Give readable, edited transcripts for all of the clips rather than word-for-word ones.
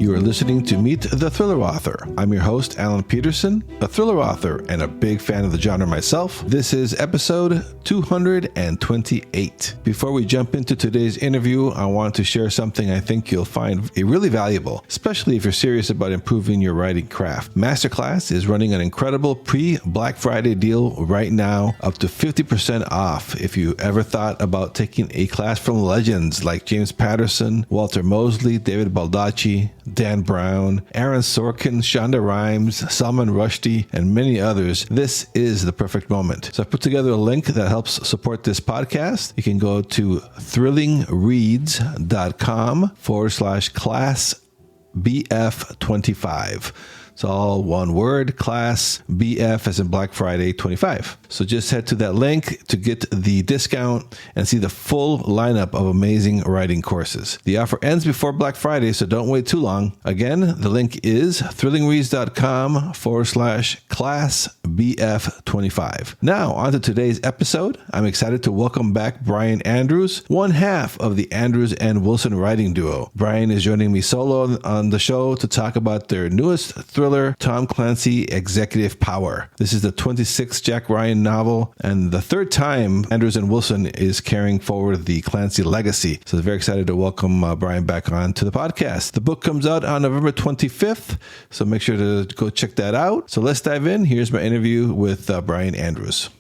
You are listening to Meet the Thriller Author. I'm your host, Alan Peterson, a thriller author and a big fan of the genre myself. This is episode 228. Before we jump into today's interview, I want to share something I think you'll find really valuable, especially if you're serious about improving your writing craft. MasterClass is running an incredible pre-Black Friday deal right now, up to 50% off. If you ever thought about taking a class from legends like James Patterson, Walter Mosley, David Baldacci, Dan Brown, Aaron Sorkin, Shonda Rhimes, Salman Rushdie, and many others, this is the perfect moment. So I put together a link that helps support this podcast. You can go to thrillingreads.com/class BF25. It's all one word, class BF as in Black Friday 25. So just head to that link to get the discount and see the full lineup of amazing writing courses. The offer ends before Black Friday, so don't wait too long. Again, the link is thrillingreads.com/class BF25. Now, on to today's episode. I'm excited to welcome back Brian Andrews, one half of the Andrews and Wilson writing duo. Brian is joining me solo on the show to talk about their newest thriller, Tom Clancy Executive Power. This is the 26th Jack Ryan novel and the third time Andrews and Wilson is carrying forward the Clancy legacy. So I'm very excited to welcome Brian back on to the podcast. The book comes out on November 25th, so make sure to go check that out. So let's dive in. Here's my interview with Brian Andrews.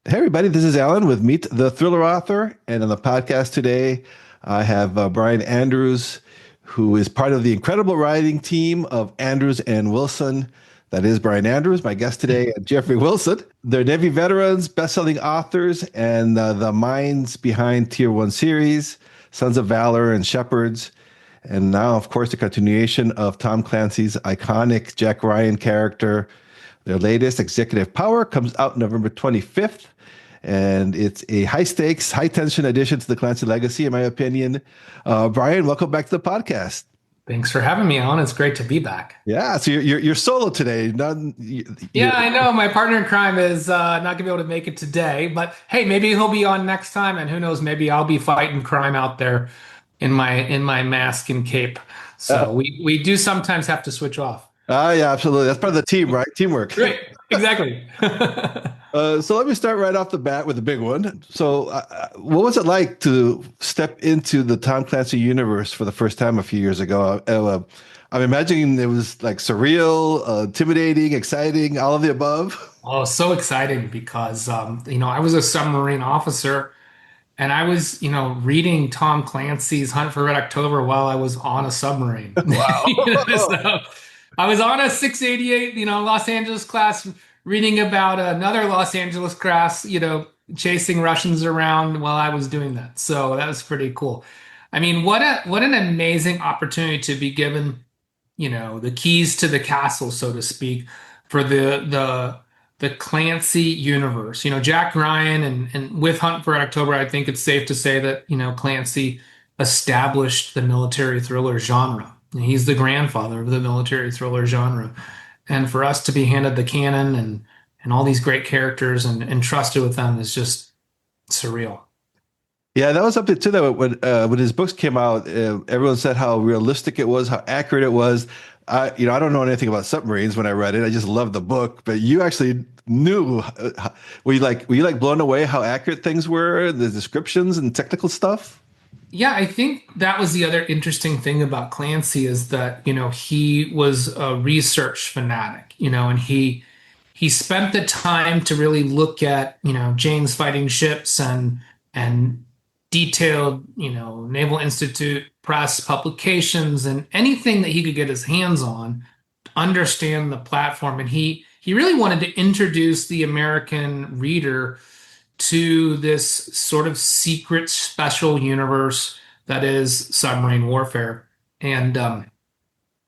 Hey everybody, this is Alan with Meet the Thriller Author, and on the podcast today I have Brian Andrews, who is part of the incredible writing team of Andrews and Wilson. That is Brian Andrews, my guest today, and Jeffrey Wilson. They're Navy veterans, best-selling authors, and the minds behind Tier 1 series, Sons of Valor and Shepherds. And now, of course, the continuation of Tom Clancy's iconic Jack Ryan character. Their latest, Executive Power, comes out November 25th. And it's a high-stakes, high-tension addition to the Clancy legacy, in my opinion. Brian, welcome back to the podcast. Thanks for having me, Alan. It's great to be back. Yeah, so you're solo today. Yeah, I know. My partner in crime is not going to be able to make it today. But, hey, maybe he'll be on next time. And who knows, maybe I'll be fighting crime out there in my mask and cape. So we do sometimes have to switch off. Yeah, absolutely. That's part of the team, right? Teamwork. Great. Exactly. So let me start right off the bat with a big one. So what was it like to step into the Tom Clancy universe for the first time a few years ago? I'm imagining it was like surreal, intimidating, exciting, all of the above. Oh, so exciting because, I was a submarine officer and I was, reading Tom Clancy's Hunt for Red October while I was on a submarine. Wow. So I was on a 688, Los Angeles class, reading about another Los Angeles class, chasing Russians around while I was doing that. So that was pretty cool. I mean, what an amazing opportunity to be given, the keys to the castle, so to speak, for the Clancy universe. Jack Ryan and with Hunt for Red October, I think it's safe to say that, Clancy established the military thriller genre. He's the grandfather of the military thriller genre. And for us to be handed the canon and all these great characters and trusted with them is just surreal. Yeah, that was something too that when his books came out, everyone said how realistic it was, how accurate it was. I don't know anything about submarines when I read it. I just loved the book, but you actually knew. Were you blown away how accurate things were, the descriptions and technical stuff? Yeah, I think that was the other interesting thing about Clancy is that, he was a research fanatic, and he spent the time to really look at, James fighting ships and detailed, Naval Institute press publications and anything that he could get his hands on to understand the platform. And he really wanted to introduce the American reader to this sort of secret special universe that is submarine warfare. And,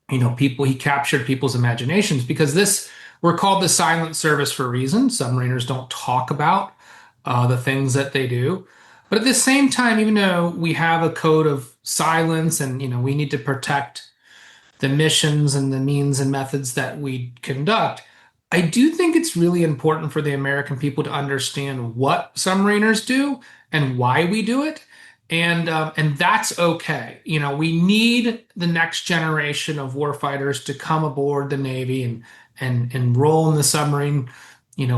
he captured people's imaginations because we're called the silent service for a reason. Submariners don't talk about the things that they do. But at the same time, even though we have a code of silence and, we need to protect the missions and the means and methods that we conduct, I do think it's really important for the American people to understand what submariners do and why we do it. And that's okay. We need the next generation of warfighters to come aboard the Navy and enroll in the submarine,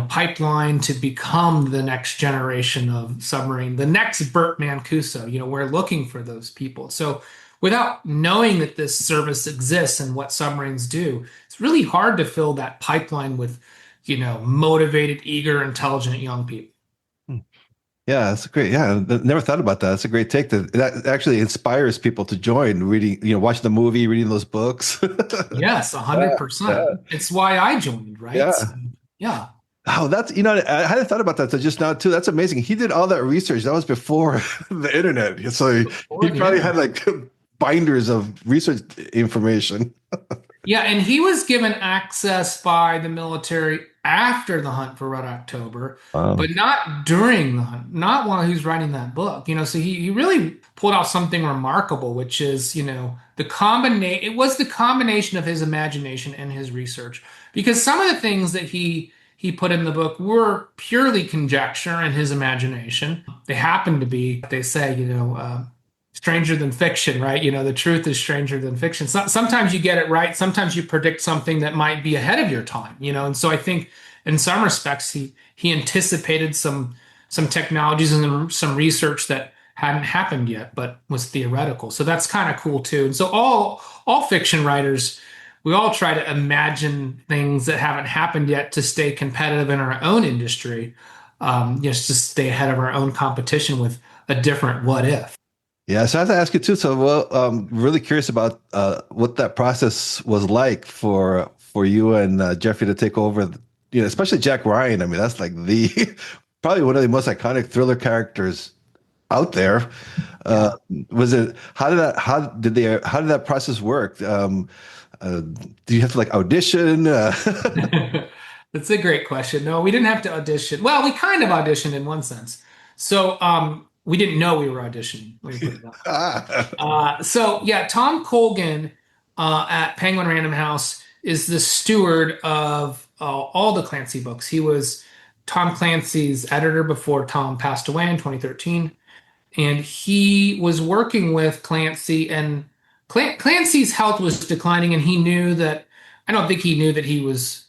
pipeline to become the next generation of submarine, the next Burt Mancuso. We're looking for those people. So without knowing that this service exists and what submarines do, it's really hard to fill that pipeline with, motivated, eager, intelligent young people. Yeah, that's great. Yeah, never thought about that. That's a great take. That actually inspires people to join reading, watching the movie, reading those books. Yes, Yeah, 100%. yeah, It's why I joined, right? yeah. So, yeah. Oh, I hadn't thought about that till just now too. That's amazing. He did all that research. That was before the internet. So he Before the probably had internet. like binders of research information. Yeah, and he was given access by the military after the hunt for Red October, Wow. but not during the hunt, not while he was writing that book. So he really pulled off something remarkable, which is, it was the combination of his imagination and his research. Because some of the things that he put in the book were purely conjecture and his imagination. They happen to be, they say, stranger than fiction, right? The truth is stranger than fiction. Sometimes you get it right. Sometimes you predict something that might be ahead of your time, And so I think in some respects he anticipated some technologies and some research that hadn't happened yet, but was theoretical. So that's kind of cool too. And so all fiction writers, we all try to imagine things that haven't happened yet to stay competitive in our own industry, just to stay ahead of our own competition with a different what if. Yeah, so I have to ask you too. So, well, really curious about what that process was like for you and Jeffrey to take over. Especially Jack Ryan. I mean, that's like the probably one of the most iconic thriller characters out there. Uh, Yeah. was it? How did that process work? Do you have to like audition? That's a great question. No, we didn't have to audition. Well, we kind of auditioned in one sense. So we didn't know we were auditioning. Let me put it that way. Ah, So yeah, Tom Colgan at Penguin Random House is the steward of all the Clancy books. He was Tom Clancy's editor before Tom passed away in 2013, and he was working with Clancy. And Clancy's health was declining, and he knew that. I don't think he knew that he was,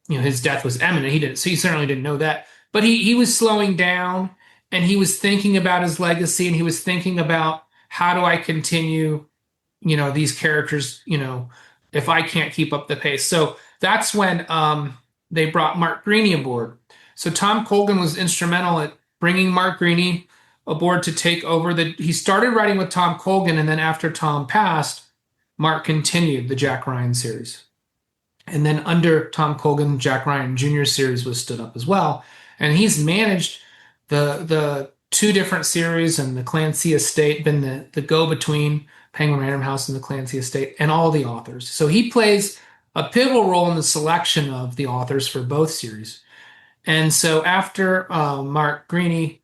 his death was imminent. He didn't, so he certainly didn't know that. But he was slowing down, and he was thinking about his legacy, and he was thinking about how do I continue, these characters, if I can't keep up the pace. So that's when they brought Mark Greaney aboard. So Tom Colgan was instrumental at bringing Mark Greaney aboard to take over he started writing with Tom Colgan, and then after Tom passed, Mark continued the Jack Ryan series. And then under Tom Colgan, Jack Ryan Jr. series was stood up as well. And he's managed the two different series and the Clancy estate, been the go-between Penguin Random House and the Clancy estate, and all the authors. So he plays a pivotal role in the selection of the authors for both series. And so after Mark Greaney,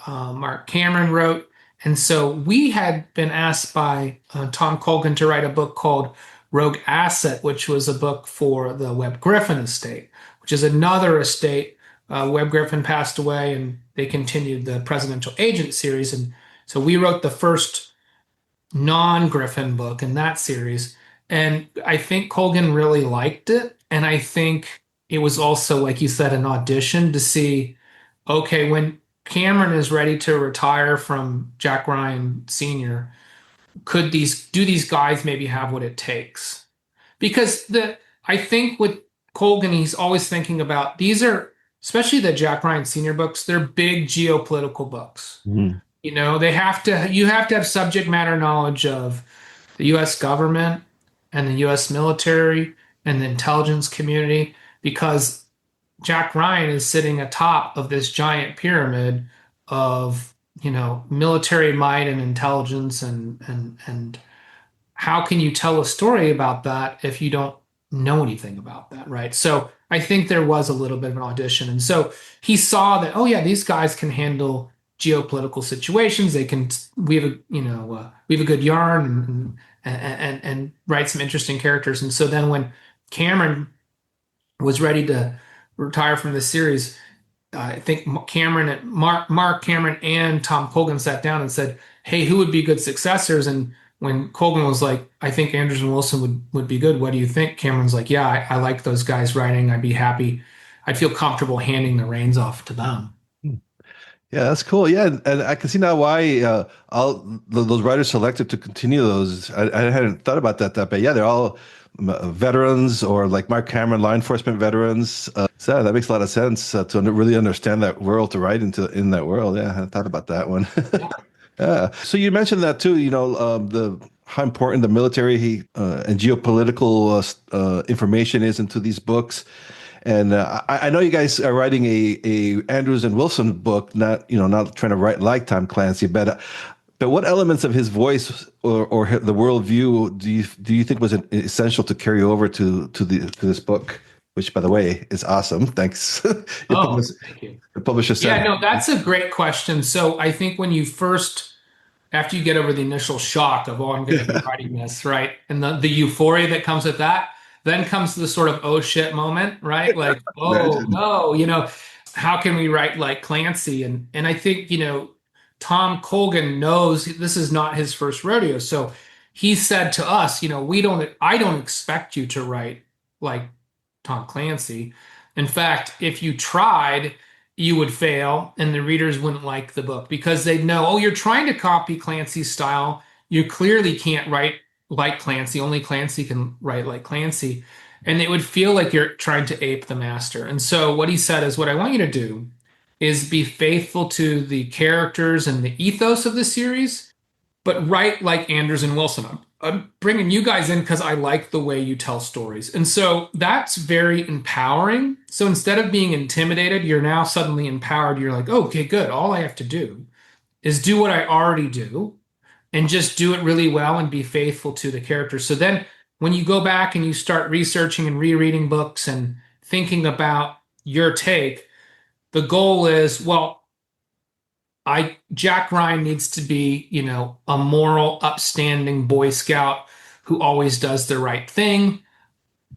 Mark Cameron wrote. And so we had been asked by Tom Colgan to write a book called Rogue Asset, which was a book for the Webb Griffin estate, which is another estate. Webb Griffin passed away, and they continued the Presidential Agent series. And so we wrote the first non-Griffin book in that series. And I think Colgan really liked it. And I think it was also, like you said, an audition to see, okay, when Cameron is ready to retire from Jack Ryan Sr., do these guys maybe have what it takes? Because I think with Colgan, he's always thinking about these are, especially the Jack Ryan Sr. books, they're big geopolitical books. mhm. You have to have subject matter knowledge of the US government and the US military and the intelligence community, because Jack Ryan is sitting atop of this giant pyramid of, military might and intelligence, and how can you tell a story about that if you don't know anything about that, right? So I think there was a little bit of an audition. And so he saw that, oh yeah, these guys can handle geopolitical situations. We have we have a good yarn and write some interesting characters. And so then when Cameron was ready to retire from the series, I think Mark Cameron and Tom Colgan sat down and said, hey, who would be good successors? And when Colgan was like, I think Andrews and Wilson would be good. What do you think? Cameron's like, yeah, I like those guys writing. I'd be happy. I'd feel comfortable handing the reins off to them. Yeah, that's cool. Yeah, and I can see now why all those writers selected to continue those. I hadn't thought about that, but yeah, they're all veterans or like Mark Cameron, law enforcement veterans. So yeah, that makes a lot of sense to really understand that world, to write into in that world. Yeah, I hadn't thought about that one. Yeah. Yeah. So you mentioned that too. The how important the military and geopolitical information is into these books. And I know you guys are writing a Andrews and Wilson book, not trying to write like Tom Clancy, but what elements of his voice or the worldview do you think was essential to carry over to this book? Which, by the way, is awesome. Thanks. Oh, thank you. The publisher Yeah, said, no, that's a great question. So I think when you first, after you get over the initial shock of, oh, I'm going to be writing this, right? And the euphoria that comes with that, then comes the sort of, oh shit moment, right? Like, oh imagine. no, how can we write like Clancy? And I think, Tom Colgan knows this is not his first rodeo. So he said to us, I don't expect you to write like Tom Clancy. In fact, if you tried, you would fail and the readers wouldn't like the book because they'd know, oh, you're trying to copy Clancy's style. You clearly can't write like Clancy. Only Clancy can write like Clancy. And it would feel like you're trying to ape the master. And so what he said is, what I want you to do is be faithful to the characters and the ethos of the series, but write like Anders and Wilson. I'm bringing you guys in because I like the way you tell stories. And so that's very empowering. So instead of being intimidated, you're now suddenly empowered. You're like, oh, okay, good. All I have to do is do what I already do and just do it really well and be faithful to the characters. So then when you go back and you start researching and rereading books and thinking about your take, the goal is, well, Jack Ryan needs to be, a moral, upstanding Boy Scout who always does the right thing.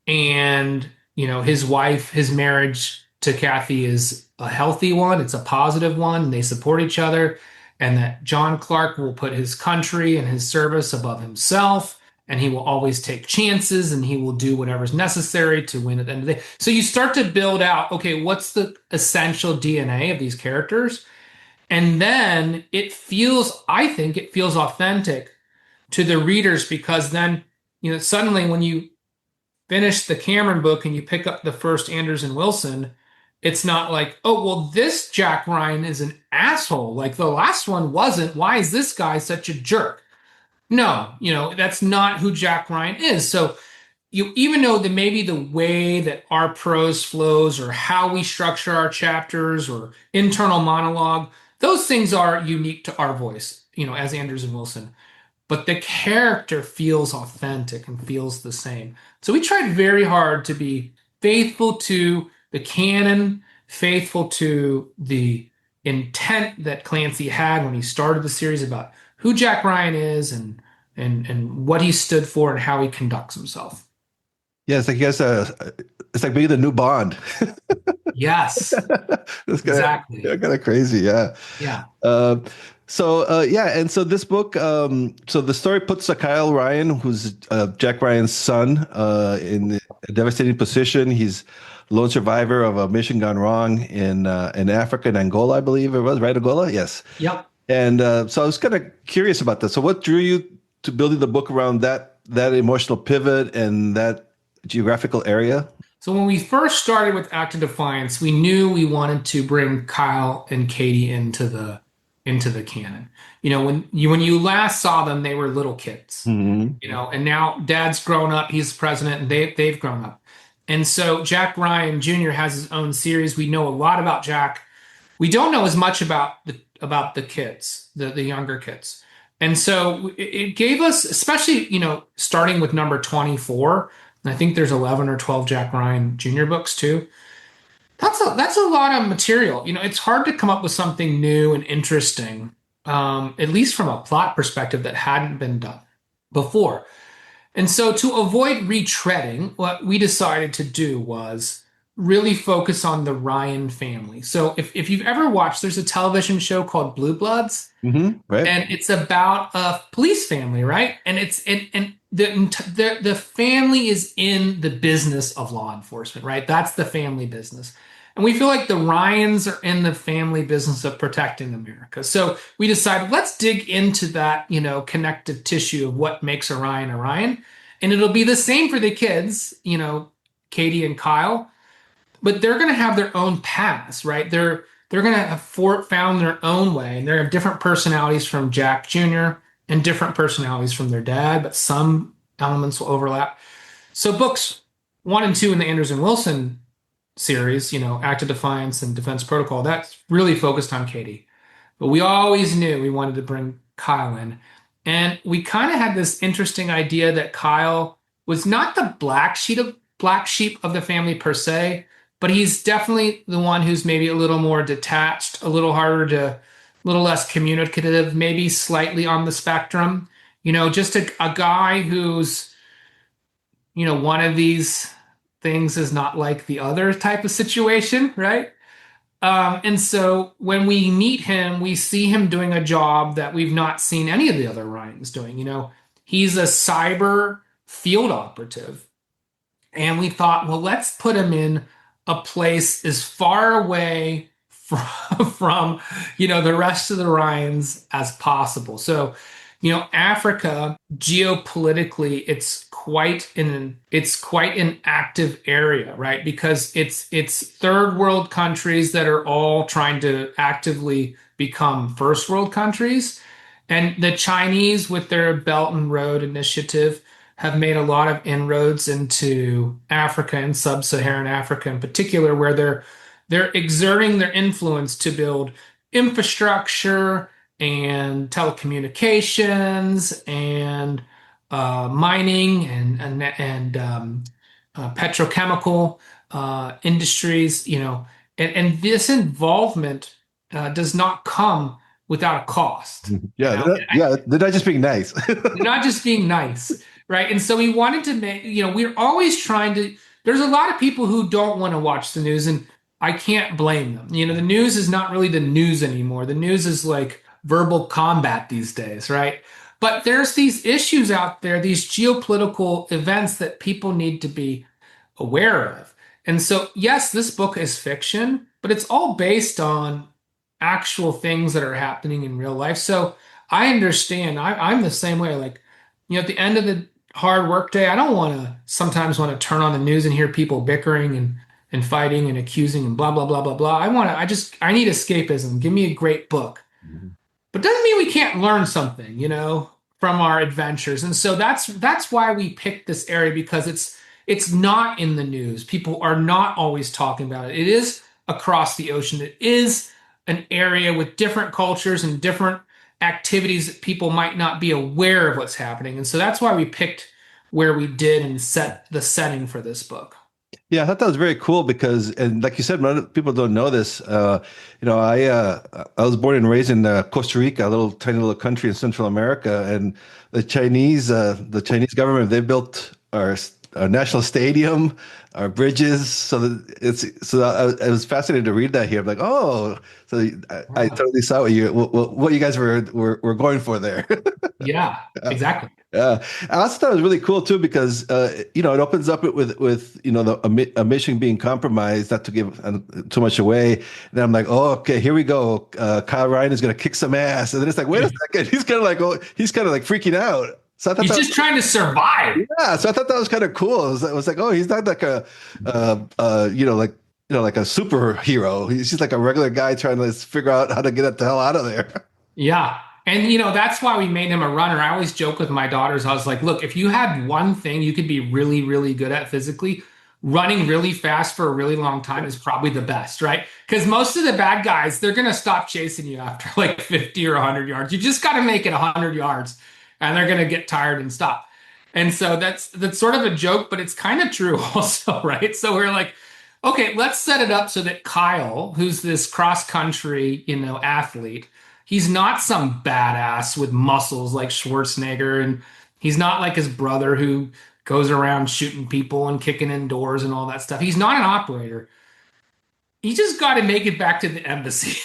And, his wife, his marriage to Kathy is a healthy one. It's a positive one. They support each other. And that John Clark will put his country and his service above himself. And he will always take chances and he will do whatever's necessary to win at the end of the day. So you start to build out, okay, what's the essential DNA of these characters? And then I think it feels authentic to the readers because then, suddenly when you finish the Cameron book and you pick up the first Anders and Wilson, it's not like, oh, well, this Jack Ryan is an asshole. Like the last one wasn't. Why is this guy such a jerk? No, that's not who Jack Ryan is. So even though maybe the way that our prose flows or how we structure our chapters or internal monologue, those things are unique to our voice, as Anders and Wilson. But the character feels authentic and feels the same. So we tried very hard to be faithful to the canon, faithful to the intent that Clancy had when he started the series about who Jack Ryan is and what he stood for and how he conducts himself. Yeah, it's like you guys, it's like being the new Bond. Yes, It's exactly. kind of crazy, yeah. Yeah. And so this book, so the story puts Kyle Ryan, who's Jack Ryan's son, in a devastating position. He's lone survivor of a mission gone wrong in Africa, in Angola, I believe it was, right? Angola, yes. Yep. And so I was kind of curious about that. So what drew you to building the book around that emotional pivot and that geographical area? So when we first started with Act of Defiance, we knew we wanted to bring Kyle and Katie into the canon. When you last saw them, they were little kids. Mm-hmm. And now Dad's grown up, he's president, and they've grown up. And so Jack Ryan Jr. has his own series. We know a lot about Jack. We don't know as much about the kids, the younger kids. And so it gave us, especially, starting with number 24, and I think there's 11 or 12 Jack Ryan Jr. books too. That's a lot of material. It's hard to come up with something new and interesting, at least from a plot perspective, that hadn't been done before. And so to avoid retreading, what we decided to do was really focus on the Ryan family. So if you've ever watched, there's a television show called Blue Bloods, Right. and it's about a police family, right? And the family is in the business of law enforcement, right? That's the family business. And we feel like the Ryans are in the family business of protecting America. So we decided, let's dig into that, connective tissue of what makes a Ryan a Ryan. And it'll be the same for the kids, Katie and Kyle, but they're going to have their own paths, right? They're going to have found their own way, and they have different personalities from Jack Jr. and different personalities from their dad, but some elements will overlap. So books 1 and 2 in the Andrews and Wilson series, Act of Defiance and Defense Protocol, that's really focused on Katie. But we always knew we wanted to bring Kyle in. And we kind of had this interesting idea that Kyle was not the black sheep of the family per se, but he's definitely the one who's maybe a little more detached, a little little less communicative, maybe slightly on the spectrum. Just a guy who's, one of these things is not like the other type of situation, right? And so when we meet him, we see him doing a job that we've not seen any of the other Ryans doing. He's a cyber field operative. And we thought, well, let's put him in a place as far away from the rest of the Ryans as possible. So, Africa geopolitically, it's quite an active area, right? Because it's third world countries that are all trying to actively become first world countries. And the Chinese, with their Belt and Road Initiative, have made a lot of inroads into Africa and sub-Saharan Africa in particular, where they're exerting their influence to build infrastructure and telecommunications and mining and petrochemical industries, and this involvement does not come without a cost. Yeah, they're not just being nice. They're not just being nice, right? And so we wanted to make, we're always trying to, there's a lot of people who don't want to watch the news, and I can't blame them. The news is not really the news anymore. The news is like verbal combat these days, right? But there's these issues out there, these geopolitical events that people need to be aware of. And so, yes, this book is fiction, but it's all based on actual things that are happening in real life. So I understand. I'm the same way. Like, at the end of the hard work day, I don't sometimes want to turn on the news and hear people bickering and fighting and accusing and blah, blah, blah, blah, blah. I need escapism. Give me a great book. But doesn't mean we can't learn something, from our adventures. And so that's why we picked this area, because it's not in the news. People are not always talking about it. It is across the ocean. It is an area with different cultures and different activities that people might not be aware of what's happening. And so that's why we picked where we did and set the setting for this book. Yeah, I thought that was very cool because, and like you said, people don't know this. I was born and raised in Costa Rica, a tiny little country in Central America, and the Chinese government, they built our national stadium, our bridges. So I was fascinated to read that here. I'm like, oh, so I totally saw what you guys were going for there. Yeah, exactly. Yeah, I also thought it was really cool too because it opens up with a mission being compromised, not to give too much away. And I'm like, oh, okay, here we go. Kyle Ryan is going to kick some ass, and then it's like, wait a second, he's kind of like freaking out. So I thought he's just trying to survive. Yeah, so I thought that was kind of cool. It was like, oh, he's not like a like a superhero. He's just like a regular guy trying to figure out how to get the hell out of there. Yeah. And, that's why we made him a runner. I always joke with my daughters. I was like, look, if you had one thing you could be really, really good at physically, running really fast for a really long time is probably the best, right? Because most of the bad guys, they're going to stop chasing you after like 50 or 100 yards. You just got to make it 100 yards and they're going to get tired and stop. And so that's sort of a joke, but it's kind of true also, right? So we're like, okay, let's set it up so that Kyle, who's this cross-country, athlete, he's not some badass with muscles like Schwarzenegger, and he's not like his brother who goes around shooting people and kicking in doors and all that stuff. He's not an operator. He just got to make it back to the embassy.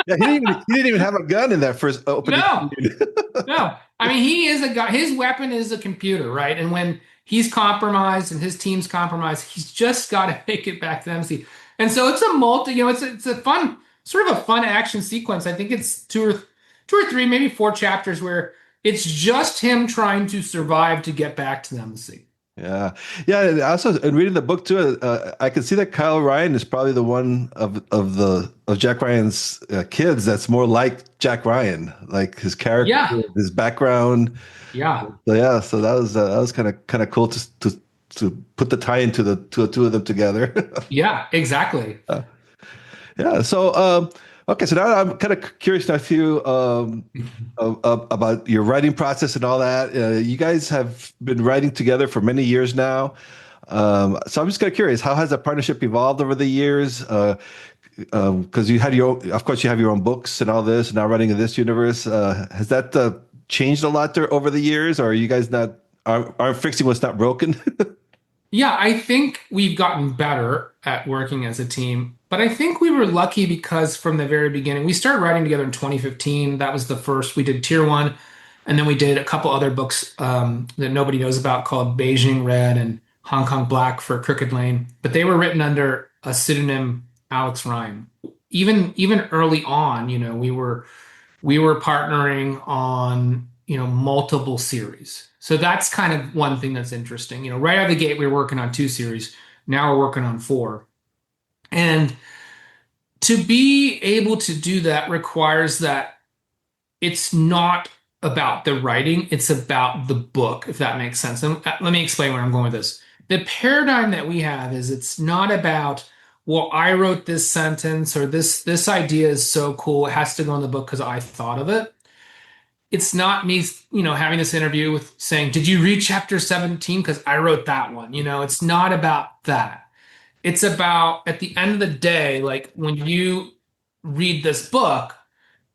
Yeah, he didn't even have a gun in that first opening No, scene. no. I mean, he is a guy. His weapon is a computer, right? And when he's compromised and his team's compromised, he's just got to make it back to the embassy. And so it's a it's a fun, sort of a fun action sequence. I think it's two or three, maybe four chapters where it's just him trying to survive to get back to the embassy. Yeah, yeah. And also, in reading the book too, I can see that Kyle Ryan is probably the one of Jack Ryan's kids that's more like Jack Ryan, like his character, Yeah, his background. yeah, So yeah, so that was kind of cool to put the tie into the two of them together. yeah, exactly. Yeah. So okay, so now I'm kind of curious now too about your writing process and all that. You guys have been writing together for many years now. So I'm just kind of curious, how has that partnership evolved over the years? Because of course, you have your own books and all this, and now writing in this universe. Has that changed a lot over the years, or are you guys not aren't fixing what's not broken? Yeah, I think we've gotten better at working as a team, but I think we were lucky because from the very beginning, we started writing together in 2015. That was the first. We did Tier 1, and then we did a couple other books that nobody knows about called Beijing Red and Hong Kong Black for Crooked Lane, but they were written under a pseudonym Alex Ryan. Even early on, we were partnering on, multiple series. So that's kind of one thing that's interesting. Right out of the gate, we were working on 2 series. Now we're working on 4. And to be able to do that requires that it's not about the writing, it's about the book, if that makes sense. And let me explain where I'm going with this. The paradigm that we have is it's not about, well, I wrote this sentence or this idea is so cool, it has to go in the book because I thought of it. It's not me, having this interview with saying, did you read chapter 17? Because I wrote that one. It's not about that. It's about, at the end of the day, like when you read this book,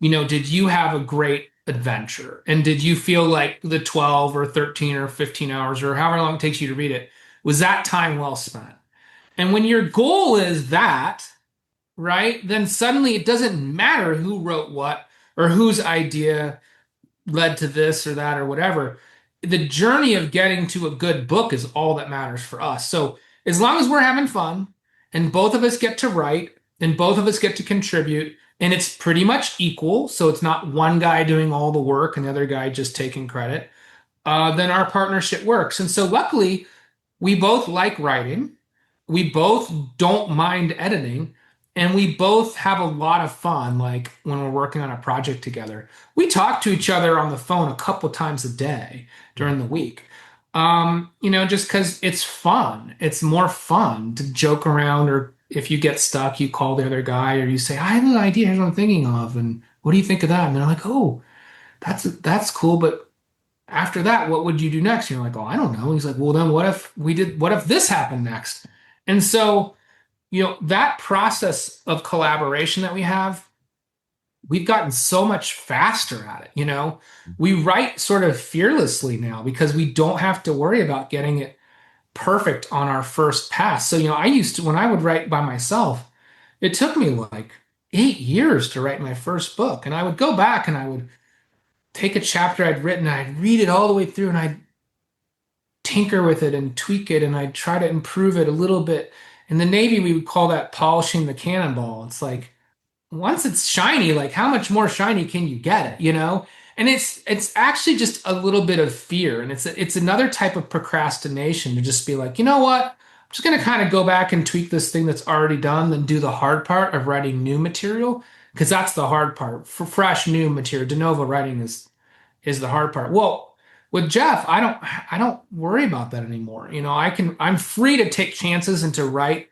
did you have a great adventure? And did you feel like the 12 or 13 or 15 hours or however long it takes you to read it, was that time well spent? And when your goal is that, right, then suddenly it doesn't matter who wrote what or whose idea led to this or that or whatever. The journey of getting to a good book is all that matters for us. So as long as we're having fun and both of us get to write and both of us get to contribute and it's pretty much equal, so it's not one guy doing all the work and the other guy just taking credit, then our partnership works. And so luckily, we both like writing. We both don't mind editing. And we both have a lot of fun, like when we're working on a project together. We talk to each other on the phone a couple times a day during the week. Just because it's fun. It's more fun to joke around, or if you get stuck, you call the other guy or you say, I have an idea, here's what I'm thinking of, and what do you think of that? And they're like, oh, that's cool, but after that, what would you do next? And you're like, oh, I don't know. He's like, well, then what if this happened next? And so that process of collaboration that we have, we've gotten so much faster at it. We write sort of fearlessly now because we don't have to worry about getting it perfect on our first pass. So, I used to, when I would write by myself, it took me like 8 years to write my first book. And I would go back and I would take a chapter I'd written, and I'd read it all the way through and I'd tinker with it and tweak it and I'd try to improve it a little bit. In the Navy, we would call that polishing the cannonball. It's like, once it's shiny, like how much more shiny can you get it, And it's actually just a little bit of fear, and it's another type of procrastination to just be like, you know what? I'm just going to kind of go back and tweak this thing that's already done, then do the hard part of writing new material, because that's the hard part. For fresh new material, de novo writing is the hard part. Well, with Jeff, I don't worry about that anymore. I'm free to take chances and to write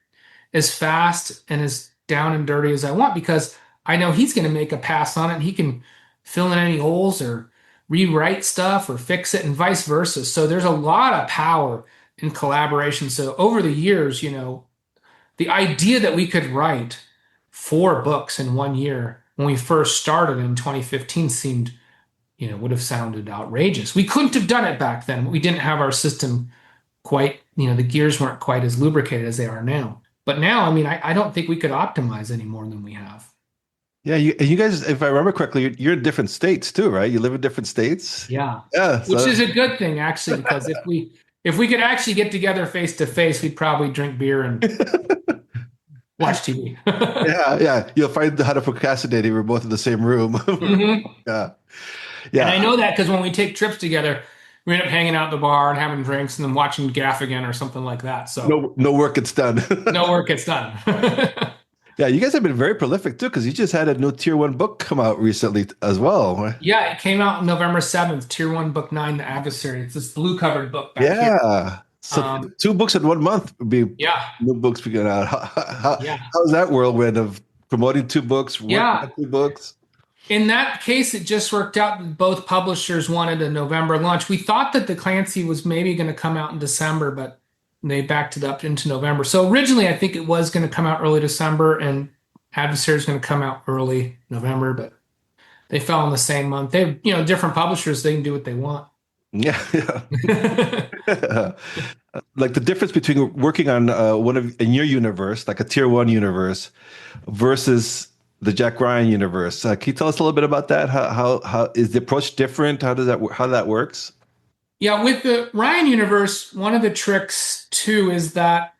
as fast and as down and dirty as I want because I know he's going to make a pass on it. And he can fill in any holes or rewrite stuff or fix it and vice versa. So there's a lot of power in collaboration. So over the years, the idea that we could write 4 books in 1 year when we first started in 2015 seemed, would have sounded outrageous. We couldn't have done it back then. We didn't have our system quite, the gears weren't quite as lubricated as they are now. But now, I mean, I don't think we could optimize any more than we have. Yeah, you guys, if I remember correctly, you're in different states too, right? You live in different states. Yeah. Yeah, Which so is a good thing, actually, because if we could actually get together face to face, we'd probably drink beer and watch TV. yeah, you'll find how to procrastinate if we're both in the same room. Mhm. Yeah, And I yeah. know that because when we take trips together, we end up hanging out at the bar and having drinks and then watching Gaff again or something like that. So No work gets done. no work gets done. Yeah, you guys have been very prolific too, because you just had a new tier one book come out recently as well, right? Yeah, it came out November 7th, Tier 1, Book 9, The Adversary. It's this blue covered book back here. Yeah. So Um, two books in 1 month would be yeah, new books being out. yeah, How's that whirlwind of promoting two books, working yeah. on two books? In that case, it just worked out that both publishers wanted a November launch. We thought that the Clancy was maybe going to come out in December, but they backed it up into November. So originally, I think it was going to come out early December, and Adversary is going to come out early November, but they fell in the same month. They, different publishers, they can do what they want. Yeah, yeah. Like the difference between working on one of in your universe, like a tier one universe, versus the Jack Ryan universe. Can you tell us a little bit about that? How is the approach different? How that works? Yeah, with the Ryan universe, one of the tricks too is that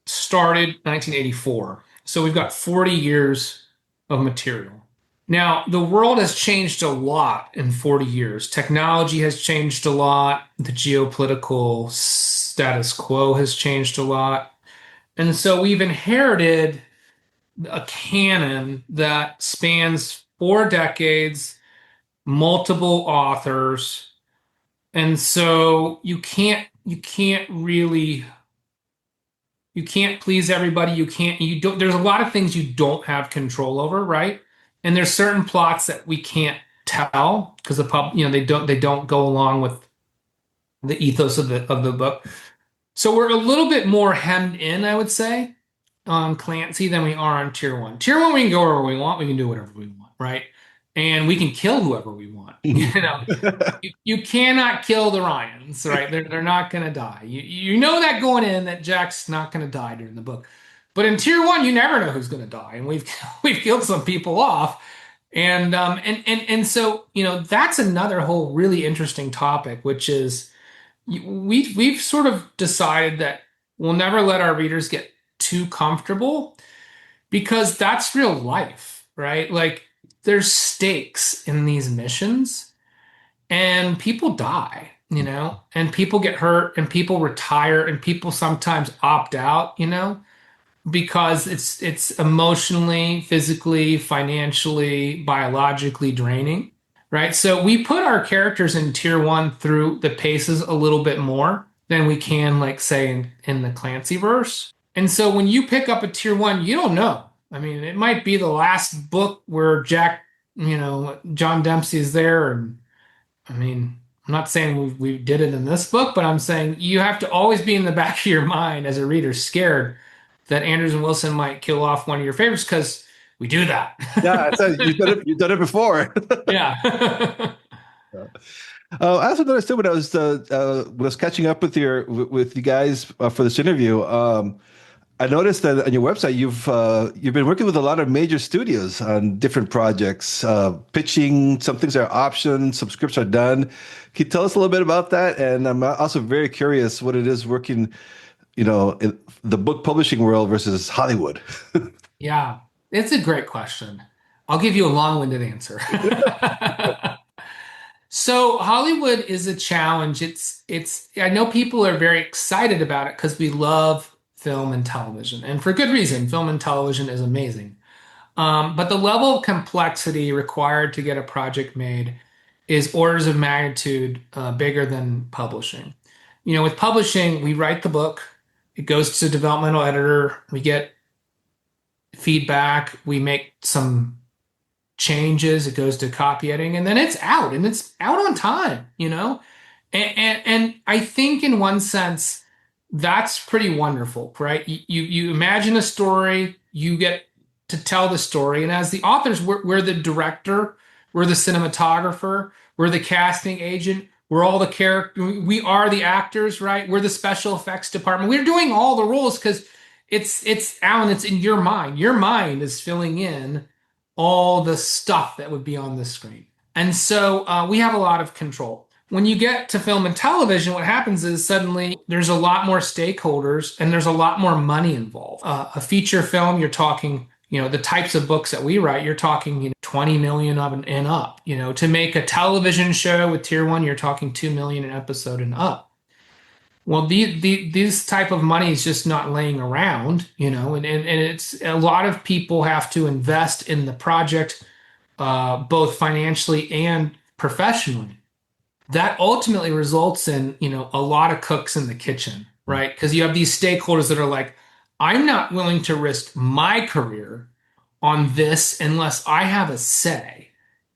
started 1984. So we've got 40 years of material. Now, the world has changed a lot in 40 years. Technology has changed a lot. The geopolitical status quo has changed a lot. And so we've inherited a canon that spans 4 decades, multiple authors. And so you can't please everybody. You don't, there's a lot of things you don't have control over, right? And there's certain plots that we can't tell because the they don't go along with the ethos of the book. So we're a little bit more hemmed in, I would say, on Clancy than we are on Tier 1. Tier 1, we can go wherever we want, we can do whatever we want, right? And we can kill whoever we want. You cannot kill the Ryans, right? They're not going to die. You know that going in that Jack's not going to die during the book. But in Tier 1, you never know who's going to die, and we've we've killed some people off, and so that's another whole really interesting topic, which is we've sort of decided that we'll never let our readers get too comfortable because that's real life, right? Like there's stakes in these missions and people die, and people get hurt and people retire and people sometimes opt out, because it's emotionally, physically, financially, biologically draining, right? So we put our characters in Tier 1 through the paces a little bit more than we can, like, say, in the Clancy verse. And so when you pick up a Tier 1, you don't know. I mean, it might be the last book where Jack, John Dempsey is there. And I mean, I'm not saying we did it in this book, but I'm saying you have to always be in the back of your mind as a reader scared that Andrews and Wilson might kill off one of your favorites because we do that. Yeah, you've done it before. Yeah. I also noticed too when I was catching up with you guys for this interview. I noticed that on your website you've been working with a lot of major studios on different projects, pitching. Some things are options, some scripts are done. Can you tell us a little bit about that? And I'm also very curious what it is working, in the book publishing world versus Hollywood. Yeah. It's a great question. I'll give you a long-winded answer. So Hollywood is a challenge. I know people are very excited about it because we love film and television, and for good reason. Film and television is amazing. But the level of complexity required to get a project made is orders of magnitude bigger than publishing. With publishing, we write the book, it goes to developmental editor, we get feedback, we make some changes, it goes to copy editing, and then it's out, and it's out on time, And I think in one sense, that's pretty wonderful, right? You imagine a story, you get to tell the story, and as the authors, we're the director, we're the cinematographer, we're the casting agent, We're all the character. We are the actors, right? We're the special effects department. We're doing all the roles because it's Alan. It's in your mind. Your mind is filling in all the stuff that would be on the screen, and so we have a lot of control. When you get to film and television, what happens is suddenly there's a lot more stakeholders and there's a lot more money involved. A feature film, you're talking, the types of books that we write, you're talking, 20 million of and up. To make a television show with tier one, you're talking 2 million an episode and up. Well, these type of money is just not laying around, and it's a lot of people have to invest in the project, both financially and professionally. That ultimately results in, a lot of cooks in the kitchen, right? Because you have these stakeholders that are like, I'm not willing to risk my career on this unless I have a say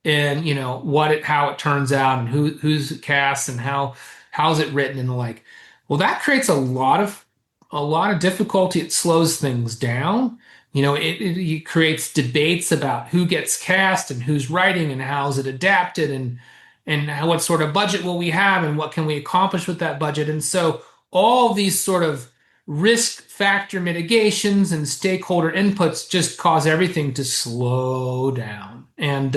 in, how it turns out and who's cast and how's it written and the like. Well, that creates a lot of difficulty. It slows things down. It creates debates about who gets cast and who's writing and how's it adapted and what sort of budget will we have and what can we accomplish with that budget. And so all these sort of risk factor mitigations and stakeholder inputs just cause everything to slow down. And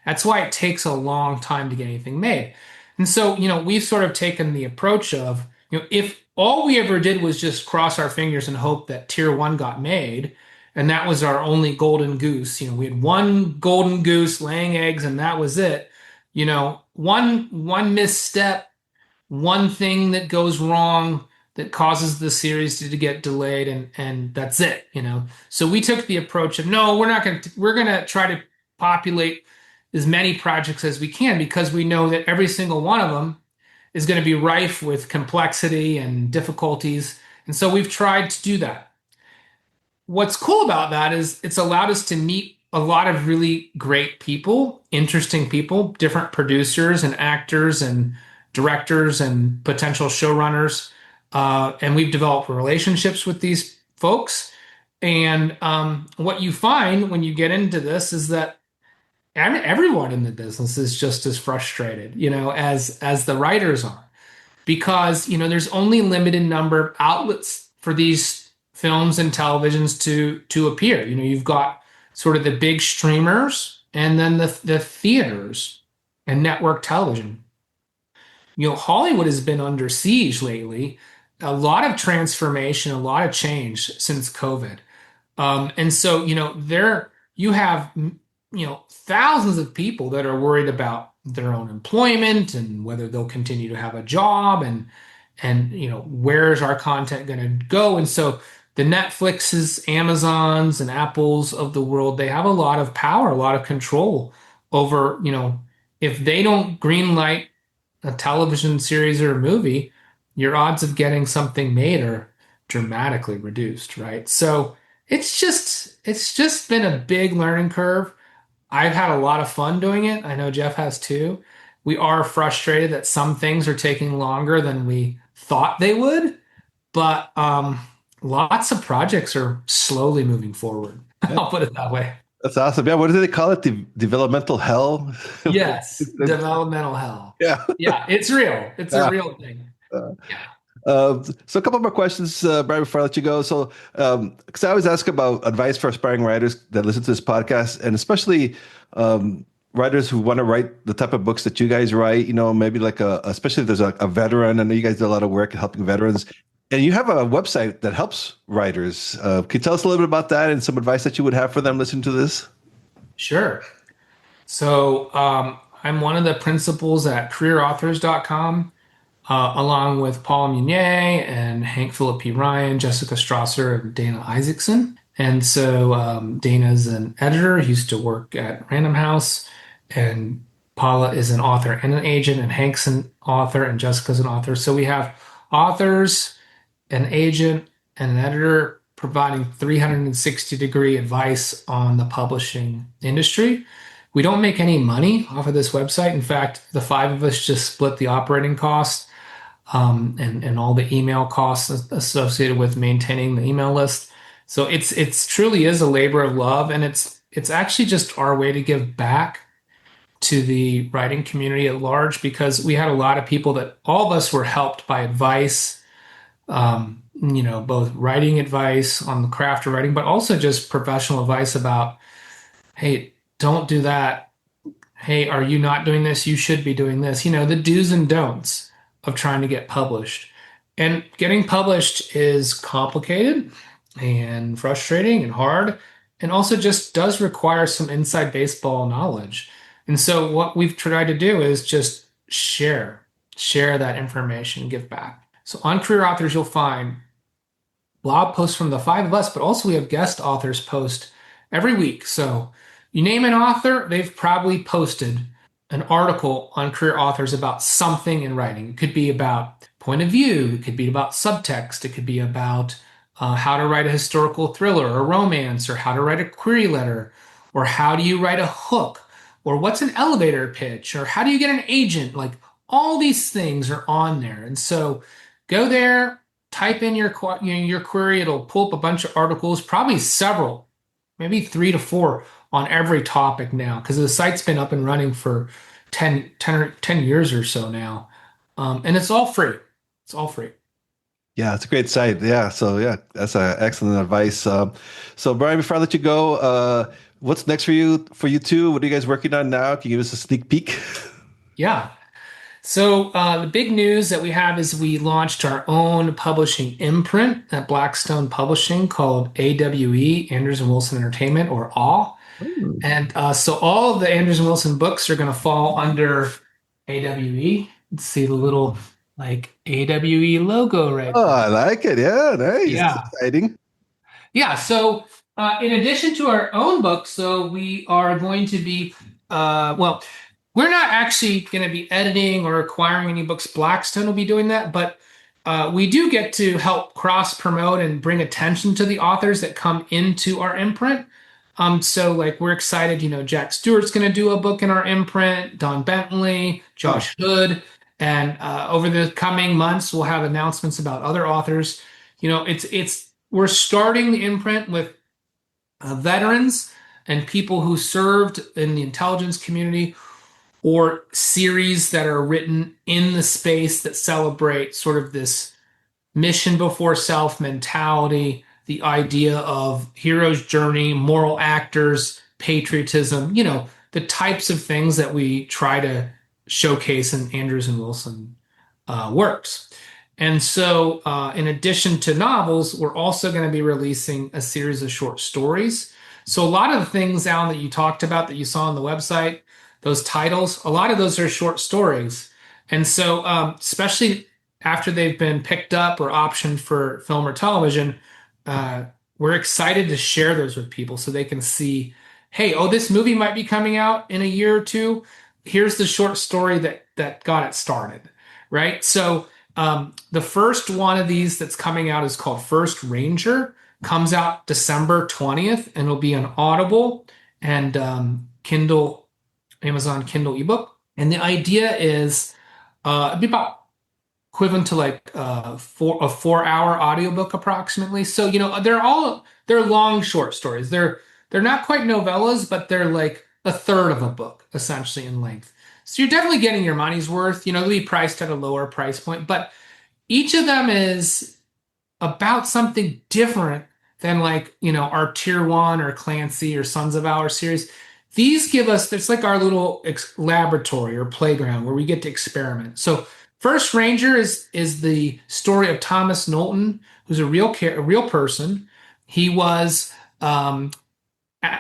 that's why it takes a long time to get anything made. And so, we've sort of taken the approach of, if all we ever did was just cross our fingers and hope that tier one got made, and that was our only golden goose, we had one golden goose laying eggs and that was it. One misstep, one thing that goes wrong that causes the series to get delayed, and that's it. So we took the approach of, no, we're gonna try to populate as many projects as we can, because we know that every single one of them is going to be rife with complexity and difficulties, and so we've tried to do that. What's cool about that is it's allowed us to meet a lot of really great people, interesting people, different producers and actors and directors and potential showrunners. And we've developed relationships with these folks. And what you find when you get into this is that everyone in the business is just as frustrated, as the writers are, because, there's only a limited number of outlets for these films and televisions to appear. You've got sort of the big streamers and then the theaters and network television. Hollywood has been under siege lately. A lot of transformation, a lot of change since COVID. And so, there you have, thousands of people that are worried about their own employment and whether they'll continue to have a job and where's our content going to go. And so the Netflixes, Amazons, and Apples of the world, they have a lot of power, a lot of control over, if they don't greenlight a television series or a movie, your odds of getting something made are dramatically reduced, right? So it's just been a big learning curve. I've had a lot of fun doing it. I know Jeff has too. We are frustrated that some things are taking longer than we thought they would, but lots of projects are slowly moving forward. Yeah. I'll put it that way. That's awesome. Yeah, what do they call it? Developmental hell? Yes, developmental hell. Yeah. Yeah, it's real. It's a real thing. So a couple more questions, Brian, before I let you go. So, because I always ask about advice for aspiring writers that listen to this podcast, and especially writers who want to write the type of books that you guys write, maybe like especially if there's a veteran. I know you guys do a lot of work helping veterans. And you have a website that helps writers. Can you tell us a little bit about that and some advice that you would have for them listening to this? Sure. So I'm one of the principals at careerauthors.com, along with Paul Munier and Hank Philip P. Ryan, Jessica Strasser, and Dana Isaacson. And so Dana's an editor. He used to work at Random House. And Paula is an author and an agent. And Hank's an author. And Jessica's an author. So we have authors, an agent, and an editor providing 360-degree advice on the publishing industry. We don't make any money off of this website. In fact, the five of us just split the operating costs and all the email costs associated with maintaining the email list. So it's truly is a labor of love, and it's actually just our way to give back to the writing community at large because we had a lot of people that all of us were helped by advice, both writing advice on the craft of writing, but also just professional advice about, hey, don't do that. Hey, are you not doing this? You should be doing this. The do's and don'ts of trying to get published. And getting published is complicated and frustrating and hard, and also just does require some inside baseball knowledge. And so what we've tried to do is just share that information, give back. So on Career Authors, you'll find blog posts from the five of us, but also we have guest authors post every week. So you name an author, they've probably posted an article on Career Authors about something in writing. It could be about point of view, it could be about subtext, it could be about how to write a historical thriller or romance, or how to write a query letter, or how do you write a hook, or what's an elevator pitch, or how do you get an agent? Like all these things are on there. And so go there, type in your query, it'll pull up a bunch of articles, probably several, maybe 3 to 4 on every topic now, because the site's been up and running for 10 years or so now. And it's all free. It's all free. Yeah, it's a great site. Yeah, so yeah, that's excellent advice. So Brian, before I let you go, what's next for you two? What are you guys working on now? Can you give us a sneak peek? Yeah. So the big news that we have is we launched our own publishing imprint at Blackstone Publishing called AWE, Andrews and Wilson Entertainment, or AW. And so all of the Andrews and Wilson books are going to fall under AWE. Let's see the little AWE logo right Oh, there. I like it. Yeah, nice. Yeah. That's exciting. Yeah. So in addition to our own books, so we are going to be, we're not actually going to be editing or acquiring any books. Blackstone will be doing that, but we do get to help cross promote and bring attention to the authors that come into our imprint. So we're excited, Jack Stewart's going to do a book in our imprint, Don Bentley, Josh Hood, and over the coming months, we'll have announcements about other authors. We're starting the imprint with veterans and people who served in the intelligence community, or series that are written in the space that celebrate sort of this mission before self mentality, the idea of hero's journey, moral actors, patriotism, the types of things that we try to showcase in Andrews and Wilson works. And so in addition to novels, we're also going to be releasing a series of short stories. So a lot of the things, Alan, that you talked about that you saw on the website, those titles, a lot of those are short stories. And so especially after they've been picked up or optioned for film or television, we're excited to share those with people so they can see, hey, this movie might be coming out in a year or two. Here's the short story that got it started, right? So the first one of these that's coming out is called First Ranger, comes out December 20th, and it'll be on Audible and Amazon Kindle ebook. And the idea is it'd be about equivalent to a 4-hour audiobook approximately. So, they're long short stories. They're not quite novellas, but they're like a third of a book essentially in length. So you're definitely getting your money's worth. They'll be priced at a lower price point, but each of them is about something different than our Tier 1 or Clancy or Sons of Valor series. These give us, it's like our little laboratory or playground where we get to experiment. So First Ranger is the story of Thomas Knowlton, who's a real person. He was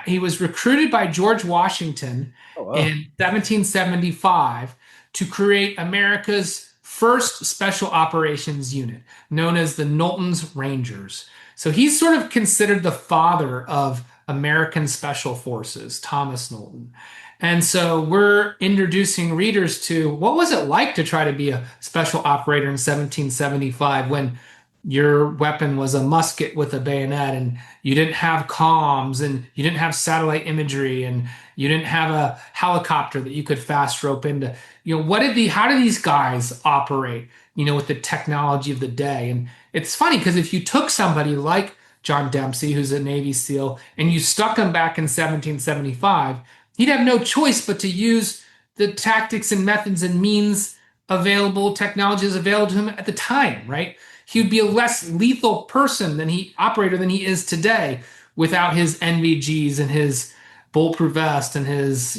recruited by George Washington in 1775 to create America's first special operations unit, known as the Knowlton's Rangers. So he's sort of considered the father of American Special Forces, Thomas Knowlton. And so we're introducing readers to what was it like to try to be a special operator in 1775 when your weapon was a musket with a bayonet, and you didn't have comms, and you didn't have satellite imagery, and you didn't have a helicopter that you could fast rope into. How do these guys operate, with the technology of the day? And it's funny because if you took somebody like John Dempsey, who's a Navy SEAL, and you stuck him back in 1775, he'd have no choice but to use the tactics and methods and means available, technologies available to him at the time, right? He would be a less lethal operator than he is today without his NVGs and his bulletproof vest and his,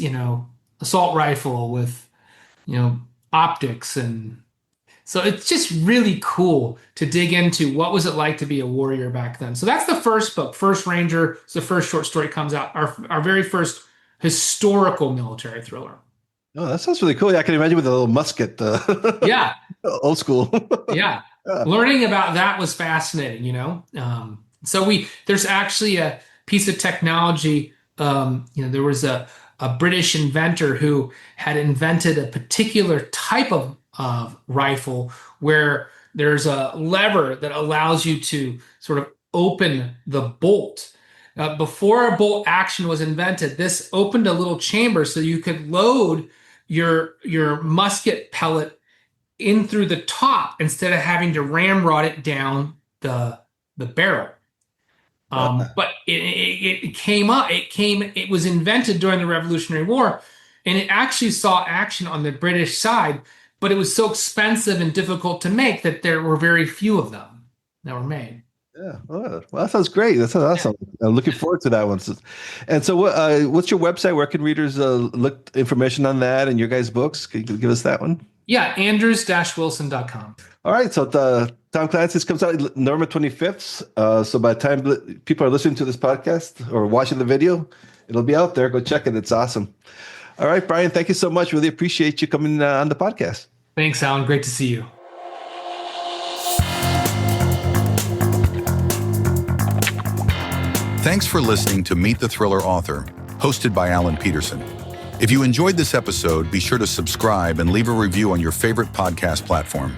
assault rifle with, optics. And so it's just really cool to dig into what was it like to be a warrior back then. So that's the first book, First Ranger. It's the first short story comes out, our very first historical military thriller. Oh, that sounds really cool. Yeah, I can imagine with a little musket. Yeah. Old school. Yeah. Learning about that was fascinating, So there's actually a piece of technology. There was a British inventor who had invented a particular type of rifle where there's a lever that allows you to sort of open the bolt. Before a bolt action was invented, this opened a little chamber so you could load your musket pellet in through the top instead of having to ramrod it down the barrel. But it was invented during the Revolutionary War, and it actually saw action on the British side, but it was so expensive and difficult to make that there were very few of them that were made. Yeah, well, that sounds great. That sounds awesome. I'm looking forward to that one. And so, what's your website? Where can readers look information on that and your guys' books? Can you give us that one? Yeah, andrews-wilson.com. All right, so Tom Clancy's comes out November 25th. So by the time people are listening to this podcast or watching the video, it'll be out there. Go check it. It's awesome. All right, Brian, thank you so much. Really appreciate you coming on the podcast. Thanks, Alan. Great to see you. Thanks for listening to Meet the Thriller Author, hosted by Alan Peterson. If you enjoyed this episode, be sure to subscribe and leave a review on your favorite podcast platform.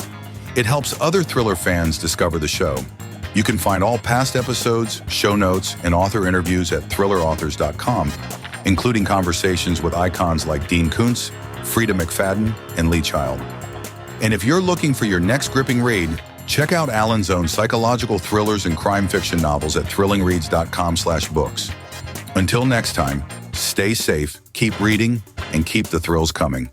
It helps other thriller fans discover the show. You can find all past episodes, show notes, and author interviews at thrillerauthors.com, including conversations with icons like Dean Koontz, Frida McFadden, and Lee Child. And if you're looking for your next gripping read, check out Alan's own psychological thrillers and crime fiction novels at thrillingreads.com/books. Until next time, stay safe, keep reading, and keep the thrills coming.